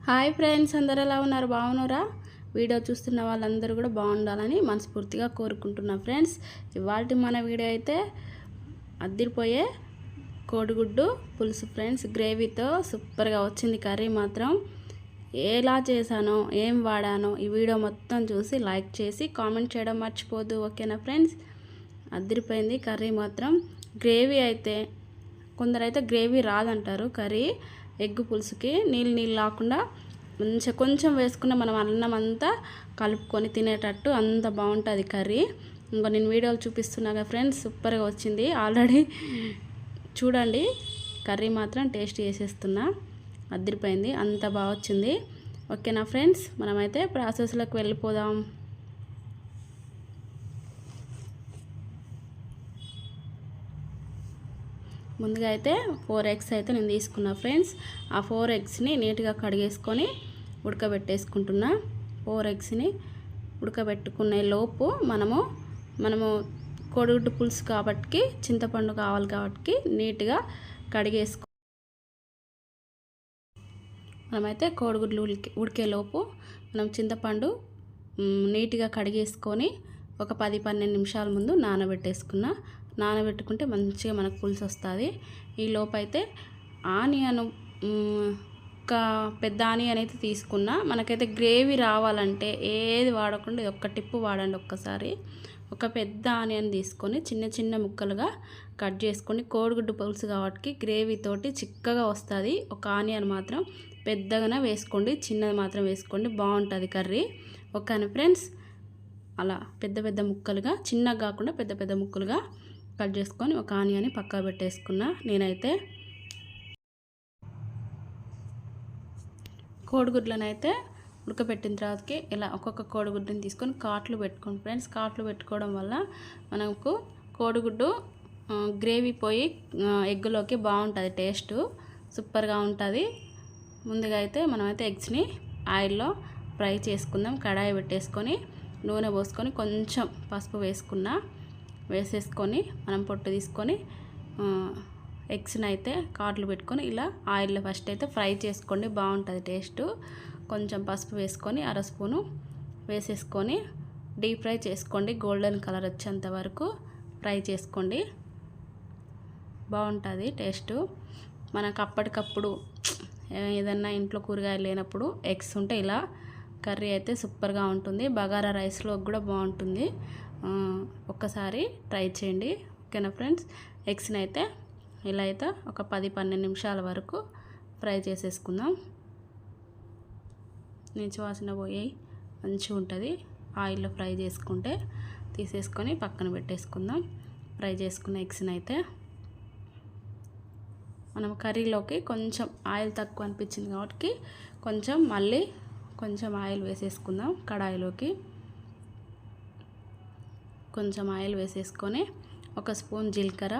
Hi friends, అందరు ఎలా ఉన్నారు? బాగున్నారా? వీడియో చూస్తున్న వాళ్ళందరూ కూడా బాగుండాలని మనస్ఫూర్తిగా కోరుకుంటున్నా ఫ్రెండ్స్. ఇవాళ మన వీడియో అయితే అద్దిరిపోయే కోడిగుడ్డు పులుసు ఫ్రెండ్స్. గ్రేవీతో సూపర్గా వచ్చింది కర్రీ మాత్రం. ఎలా చేశానో ఏం వాడానో ఈ వీడియో మొత్తం చూసి లైక్ చేసి కామెంట్ చేయడం మర్చిపోద్దు, ఓకేనా ఫ్రెండ్స్? అద్దిరిపోయింది కర్రీ మాత్రం. గ్రేవీ అయితే కొందరైతే గ్రేవీ రాదంటారు కర్రీ. ఎగ్ పులుసుకి నీళ్ళు లేకుండా కొంచెం వేసుకున్న మనం అన్నం అంతా కలుపుకొని తినేటట్టు అంత బాగుంటుంది కర్రీ. ఇంకా నేను వీడియోలు చూపిస్తున్నాగా ఫ్రెండ్స్, సూపర్గా వచ్చింది. ఆల్రెడీ చూడండి, కర్రీ మాత్రం టేస్ట్ చేసేస్తున్నా. అదిరిపోయింది, అంత బాగా వచ్చింది. ఓకేనా ఫ్రెండ్స్, మనమైతే ప్రాసెస్లోకి వెళ్ళిపోదాం. ముందుగా అయితే 4 ఎగ్స్ అయితే నేను తీసుకున్నా ఫ్రెండ్స్. ఆ 4 ఎగ్స్ని నీట్గా కడిగేసుకొని ఉడకబెట్టేసుకుంటున్నా. 4 ఎగ్స్ని ఉడకబెట్టుకునే లోపు మనము కోడిగుడ్డు పులుసు కాబట్టి చింతపండు కావాలి కాబట్టి నీట్గా కడిగేసుకో. మనమైతే కోడిగుడ్లు ఉడికేలోపు మనం చింతపండు నీట్గా కడిగేసుకొని ఒక 10-12 నిమిషాల ముందు నానబెట్టుకుంటే మంచిగా మనకు పులుసు వస్తుంది. ఈ లోపు అయితే ఆనియన్, ఒక పెద్ద ఆనియన్ అయితే తీసుకున్నా. మనకైతే గ్రేవీ రావాలంటే ఏది వాడకుండా ఒక్క టిప్పు వాడండి. ఒక్కసారి ఒక పెద్ద ఆనియన్ తీసుకొని చిన్న చిన్న ముక్కలుగా కట్ చేసుకొని, కోడిగుడ్డు పులుసు కాబట్టి గ్రేవీతోటి చిక్కగా వస్తుంది. ఒక ఆనియన్ మాత్రం పెద్దగానే వేసుకోండి, చిన్నది మాత్రం వేసుకోండి, బాగుంటుంది కర్రీ. ఓకేనా ఫ్రెండ్స్? అలా పెద్ద పెద్ద ముక్కలుగా, చిన్నగా కాకుండా పెద్ద పెద్ద ముక్కలుగా కట్ చేసుకొని ఒక ఆనియన్ని పక్కా పెట్టేసుకున్నా. నేనైతే కోడిగుడ్లను అయితే ఉడకబెట్టిన తర్వాతకి ఇలా ఒక్కొక్క కోడిగుడ్డుని తీసుకొని కాట్లు పెట్టుకోండి ఫ్రెండ్స్. కాట్లు పెట్టుకోవడం వల్ల మనకు కోడిగుడ్డు గ్రేవీ పోయి ఎగ్గులోకి బాగుంటుంది, టేస్ట్ సూపర్గా ఉంటుంది. ముందుగా అయితే మనమైతే ఎగ్స్ని ఆయిల్లో ఫ్రై చేసుకుందాం. కడాయి పెట్టేసుకొని నూనె పోసుకొని కొంచెం పసుపు వేసేసుకొని మనం పొట్టు తీసుకొని ఎగ్స్ని అయితే కాట్లు పెట్టుకొని ఇలా ఆయిల్లో ఫస్ట్ అయితే ఫ్రై చేసుకోండి, బాగుంటుంది టేస్ట్. కొంచెం పసుపు వేసుకొని అర స్పూను వేసేసుకొని డీప్ ఫ్రై చేసుకోండి. గోల్డెన్ కలర్ వచ్చేంత వరకు ఫ్రై చేసుకోండి, బాగుంటుంది టేస్ట్. మనకు అప్పటికప్పుడు ఏదన్నా ఇంట్లో కూరగాయలు లేనప్పుడు ఎగ్స్ ఉంటే ఇలా కర్రీ అయితే సూపర్గా ఉంటుంది. బగారా రైస్లో కూడా బాగుంటుంది. ఒక్కసారి ట్రై చేయండి, ఓకేనా ఫ్రెండ్స్? ఎగ్స్ని అయితే ఇలా అయితే ఒక 10-12 నిమిషాల వరకు ఫ్రై చేసేసుకుందాం. నీచు వాసన పోయి మంచిగా ఉంటుంది. ఆయిల్లో ఫ్రై చేసుకుంటే తీసేసుకొని పక్కన పెట్టేసుకుందాం. ఫ్రై చేసుకున్న ఎగ్స్ని అయితే మనం కర్రీలోకి కొంచెం ఆయిల్ తక్కువ అనిపించింది కాబట్టి మళ్ళీ కొంచెం ఆయిల్ వేసేసుకుందాం. కడాయిలోకి కొంచెం ఆయిల్ వేసేసుకొని ఒక స్పూన్ జీలకర్ర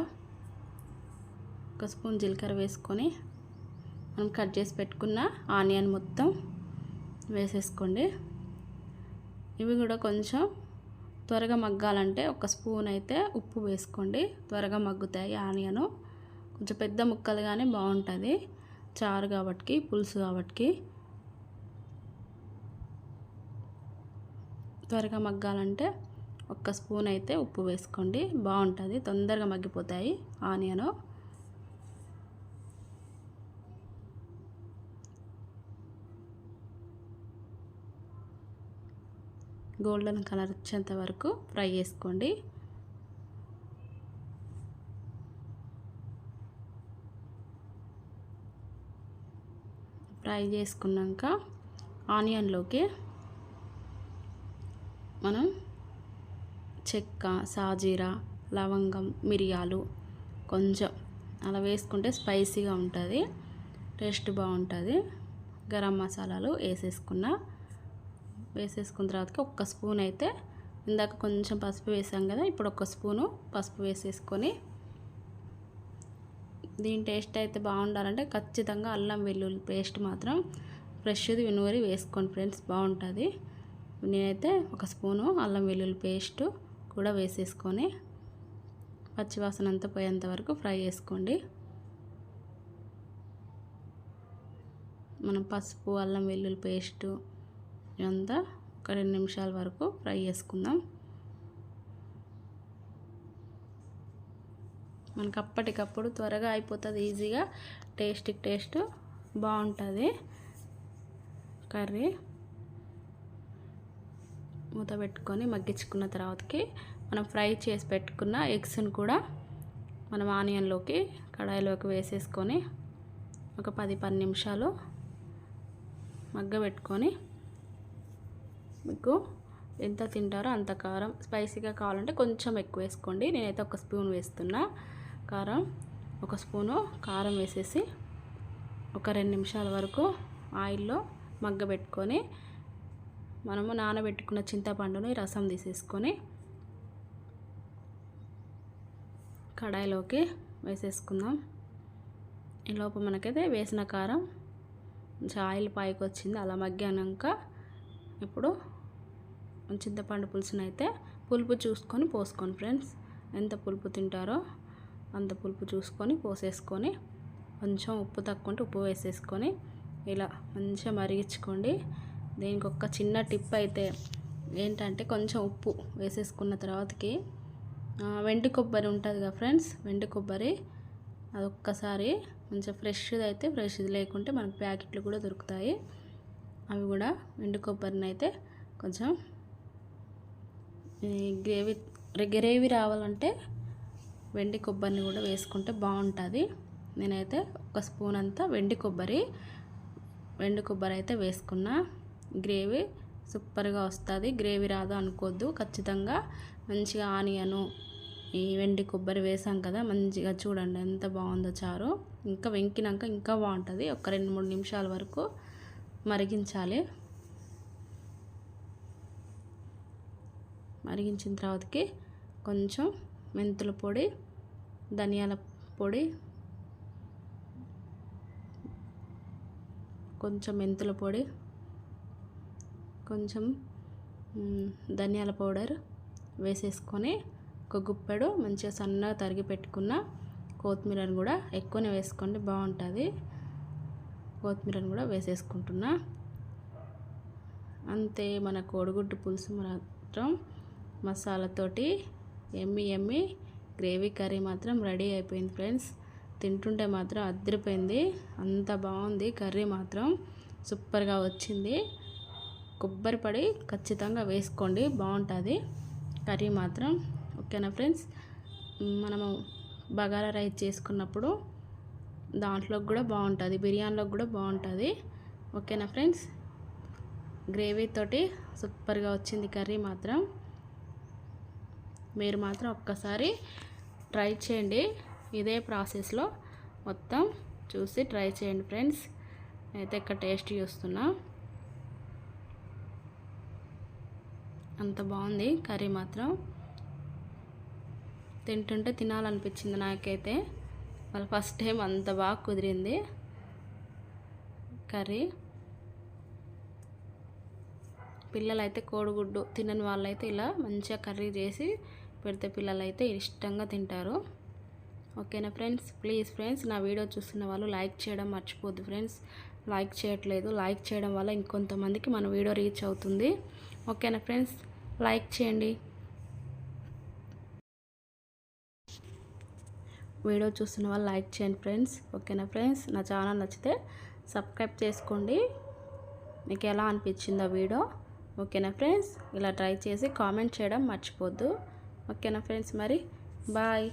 వేసుకొని మనం కట్ చేసి పెట్టుకున్న ఆనియన్ మొత్తం వేసేసుకోండి. ఇవి కూడా కొంచెం త్వరగా మగ్గాలంటే ఒక స్పూన్ అయితే ఉప్పు వేసుకోండి, త్వరగా మగ్గుతాయి. ఆనియను కొంచెం పెద్ద ముక్కలుగానే బాగుంటుంది, చారు కాబట్టి పులుసు కాబట్టి. త్వరగా మగ్గాలంటే ఒక్క స్పూన్ అయితే ఉప్పు వేసుకోండి, బాగుంటుంది, తొందరగా మగ్గిపోతాయి ఆనియను. గోల్డెన్ కలర్ వచ్చేంత వరకు ఫ్రై చేసుకోండి. ఫ్రై చేసుకున్నాక ఆనియన్లోకి మనం చెక్క, సాజీరా, లవంగం, మిరియాలు కొంచెం అలా వేసుకుంటే స్పైసీగా ఉంటుంది, టేస్ట్ బాగుంటుంది. గరం మసాలాలు వేసేసుకున్న తర్వాత ఒక్క స్పూన్ అయితే, ఇందాక కొంచెం పసుపు వేసాం కదా, ఇప్పుడు ఒక స్పూను పసుపు వేసేసుకొని దీని టేస్ట్ అయితే బాగుండాలంటే ఖచ్చితంగా అల్లం వెల్లుల్లి పేస్ట్ మాత్రం ఫ్రెష్ది వినూరి వేసుకోండి ఫ్రెండ్స్, బాగుంటుంది. నేనైతే ఒక స్పూను అల్లం వెల్లుల్లి పేస్ట్ కూడా వేసేసుకొని పచ్చివాసన అంతా పోయేంత వరకు ఫ్రై చేసుకోండి. మనం పసుపు, అల్లం వెల్లుల్లి పేస్టు ఇదంతా ఒక 2 నిమిషాల వరకు ఫ్రై చేసుకుందాం. మనకు అప్పటికప్పుడు త్వరగా అయిపోతుంది, ఈజీగా టేస్ట్ బాగుంటుంది కర్రీ. మూత పెట్టుకొని మగ్గించుకున్న తర్వాతకి మనం ఫ్రై చేసి పెట్టుకున్న ఎగ్స్ని కూడా మనం ఆనియన్లోకి కడాయిలోకి వేసేసుకొని ఒక 10 నిమిషాలు మగ్గబెట్టుకొని, మీకు ఎంత తింటారో అంత కారం, స్పైసీగా కావాలంటే కొంచెం ఎక్కువ వేసుకోండి. నేనైతే 1 స్పూన్ వేస్తున్నా కారం. 1 స్పూను కారం వేసేసి ఒక 2 నిమిషాల వరకు ఆయిల్లో మగ్గబెట్టుకొని, మనము నానబెట్టుకున్న చింతపండుని రసం తీసేసుకొని కడాయిలోకి వేసేసుకుందాం. ఈలోపు మనకైతే వేసిన కారం కొంచెం ఆయిల్ పైకి వచ్చింది. అలా మగ్గాక ఇప్పుడు చింతపండు పులుసునైతే పులుపు చూసుకొని పోసుకోండి ఫ్రెండ్స్. ఎంత పులుపు తింటారో అంత పులుపు చూసుకొని పోసేసుకొని, కొంచెం ఉప్పు తక్కువ ఉంటే ఉప్పు వేసేసుకొని ఇలా మంచిగా మరిగించుకోండి. దీనికి ఒక చిన్న టిప్ అయితే ఏంటంటే, కొంచెం ఉప్పు వేసేసుకున్న తర్వాతకి వెండి కొబ్బరి ఉంటుంది కదా ఫ్రెండ్స్, వెండి కొబ్బరి అదొక్కసారి మంచిగా ఫ్రెష్ది అయితే ఫ్రెష్ది, లేకుంటే మనకు ప్యాకెట్లు కూడా దొరుకుతాయి. అవి కూడా వెండి కొబ్బరిని అయితే కొంచెం గ్రేవీ రావాలంటే వెండి కొబ్బరిని కూడా వేసుకుంటే బాగుంటుంది. నేనైతే 1 స్పూన్ అంతా వెండి కొబ్బరి అయితే వేసుకున్నా. గ్రేవీ సూపర్గా వస్తుంది. గ్రేవీ రాదు అనుకోవద్దు, ఖచ్చితంగా మంచిగా ఆనియను ఈ వెండి కొబ్బరి వేసాం కదా, మంచిగా చూడండి ఎంత బాగుందో చారు. ఇంకా వెంకినాక ఇంకా బాగుంటుంది. ఒక 2-3 నిమిషాల వరకు మరిగించాలి. మరిగించిన తర్వాతకి కొంచెం మెంతుల పొడి, ధనియాల పొడి, కొంచెం మెంతుల పొడి, కొంచెం ధనియాల పౌడర్ వేసేసుకొని, ఒక గుప్పెడు మంచిగా సన్నగా తరిగి పెట్టుకున్న కొత్తిమీరను కూడా ఎక్కువనే వేసుకోండి, బాగుంటుంది. కొత్తిమీరను కూడా వేసేసుకుంటున్నా. అంతే, మన కోడిగుడ్డు పులుసు మాత్రం మసాలాతోటి ఎమ్మి గ్రేవీ కర్రీ మాత్రం రెడీ అయిపోయింది ఫ్రెండ్స్. తింటుంటే మాత్రం అదిరిపోయింది, అంత బాగుంది కర్రీ మాత్రం, సూపర్గా వచ్చింది. కొబ్బరి పొడి ఖచ్చితంగా వేసుకోండి, బాగుంటుంది కర్రీ మాత్రం. ఓకేనా ఫ్రెండ్స్, మనము బగారా రైస్ చేసుకున్నప్పుడు దాంట్లోకి కూడా బాగుంటుంది, బిర్యానీలోకి కూడా బాగుంటుంది. ఓకేనా ఫ్రెండ్స్, గ్రేవీ తోటి సూపర్గా వచ్చింది కర్రీ మాత్రం. మీరు మాత్రం ఒక్కసారి ట్రై చేయండి, ఇదే ప్రాసెస్లో మొత్తం చూసి ట్రై చేయండి ఫ్రెండ్స్. అయితే ఇక్కడ టేస్ట్ చూస్తున్నా, అంత బాగుంది కర్రీ మాత్రం. తింటుంటే తినాలనిపించింది నాకైతే. వాళ్ళు ఫస్ట్ టైం అంత బాగా కుదిరింది కర్రీ. పిల్లలైతే కోడిగుడ్డు తినని వాళ్ళైతే ఇలా మంచిగా కర్రీ చేసి పెడితే పిల్లలైతే ఇష్టంగా తింటారు. ఓకేనా ఫ్రెండ్స్, ప్లీజ్ ఫ్రెండ్స్, నా వీడియో చూస్తున్న వాళ్ళు లైక్ చేయడం మర్చిపోద్దు ఫ్రెండ్స్. లైక్ చేయట్లేదు, లైక్ చేయడం వల్ల ఇంకొంతమందికి మన వీడియో రీచ్ అవుతుంది. ఓకేనా ఫ్రెండ్స్, లైక్ చేయండి. వీడియో చూస్తున్న వాళ్ళు లైక్ చేయండి ఫ్రెండ్స్. ఓకేనా ఫ్రెండ్స్, నా ఛానల్ నచ్చితే సబ్స్క్రైబ్ చేసుకోండి. మీకు ఎలా అనిపించిందో వీడియో. ఓకేనా ఫ్రెండ్స్, ఇలా ట్రై చేసి కామెంట్ చేయడం మర్చిపోద్దు. ఓకేనా ఫ్రెండ్స్, మరి బాయ్.